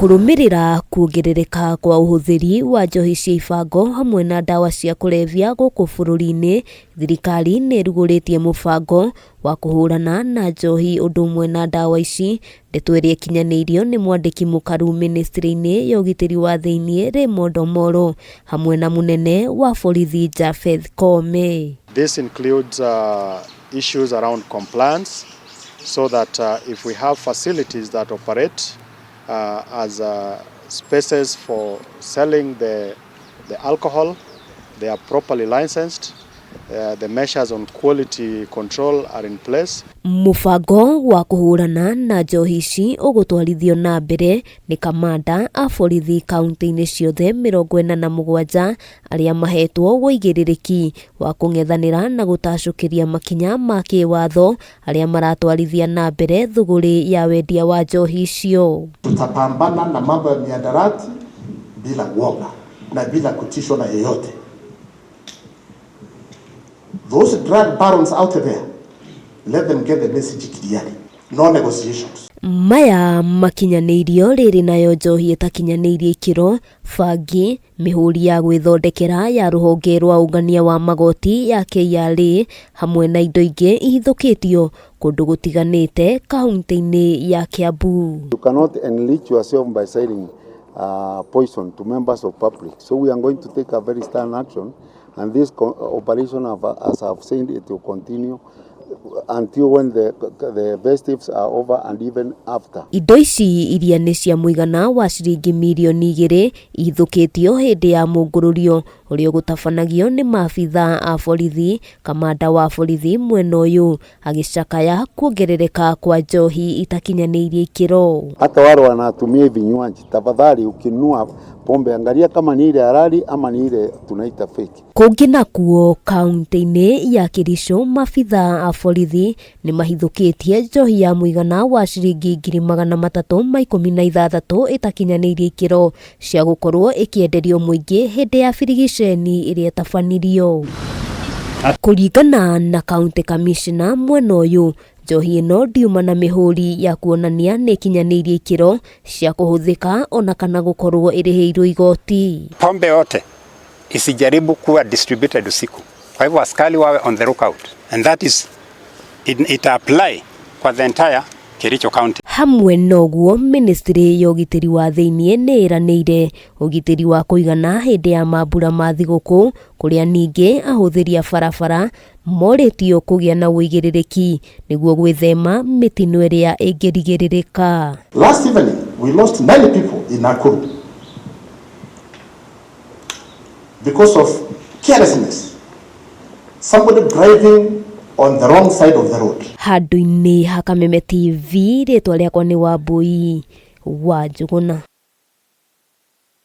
Kurumirira kuongerereka kwa uhuthiri wa njohi cia Ibango hamwe na dawa cia kulevya guku bururi-ini, thirikari niiruguritie mubango wa kuhurana na njohi undu umwe na dawa ici. Ndeto iria ikinyaniirio ni mwandiki mukaru ministry-ini ya ugitiri wa thiinii Moro hamwe na munene wa borithi Japheth Koome. This includes issues around compliance, so that if we have facilities that operate as spaces for selling the alcohol, they are properly licensed. The measures on quality control are in place. Mubango wa kuhurana na njohi ici ugutwarithio na mbere ni kamanda a borithi kaunti-ini ciothe 47 aria mahetwo uigiririki wa kung'ethanira na gutacukiria makinya ma kiwatho aria maratwarithia na mbere thuguri ya wendia wa njohi icio. Tutapambana na mambo ya mihadarati bila uoga na bila kutishwa na yeyote. Those drug barons out there, let them get the message clearly. No negotiations. Maya makinyaniirio riri nayo njohi itakinyaniirie ikiro, bangi, mihuri ya gwithondekera ya ruhonge rwa ungania wa magoti ya KRA hamwe na indo ingi ihithukitio kundu gutiganite kaunti-ini ya Kiambu. You cannot enrich yourself by selling poison to members of public. So we are going to take a very stern action, and this operation, as I've said, it will continue until when the festives are over and even after. Indo ici iria ni cia muigana wa ciringi milioni 2 ihithukitio hindi ya mungururio uria gutabanagio ni maabitha a borithi. Kamanda wa borithi mwena uyu agicakaya kuongerereka kwa njohi itakinyaniirie ikiro. Hata wale wanatumia vinywaji, tafadhali ukinunua pombe angalia kama ni ile halali ama ni ile tunaita fake. Kungi nakuo kaunti-ini ya Kericho, maabitha a borithi ni mahithukitie njohi ya muigana wa ciringi 316 itakinyaniirie ikiro cia gukorwo ikienderio muingi hindi ya birigiceni iria tabanirio. Kuringana na county commissioner mwena uyu, njohi ino ndiuma na mihuri ya kuonania ni kinyaniirie ikiro cia kuhuthika ona kana gukorwo irihiirwo igoti. Pombe yote isijaribu kuwa distributed usiku. Kwa hivyo askari wawe on the lookout, and that is it apply kwa the entire Kericho County. Hamwe noguo ministry ya ugitiri wa thiinii ni iranire ugitiri wa kuigana hindi ya mambura ma thiguku kuria ningi ahuthiri a barabara moritio kugia na uigiririki niguo gwithema mitino iria ingirigiririka. Last evening we lost 9 people in Nakuru because of carelessness. Somebody driving on the wrong side of the road. Handu-ini ha Kameme TV, ritwa riakwa ni Wambui wa Njuguna.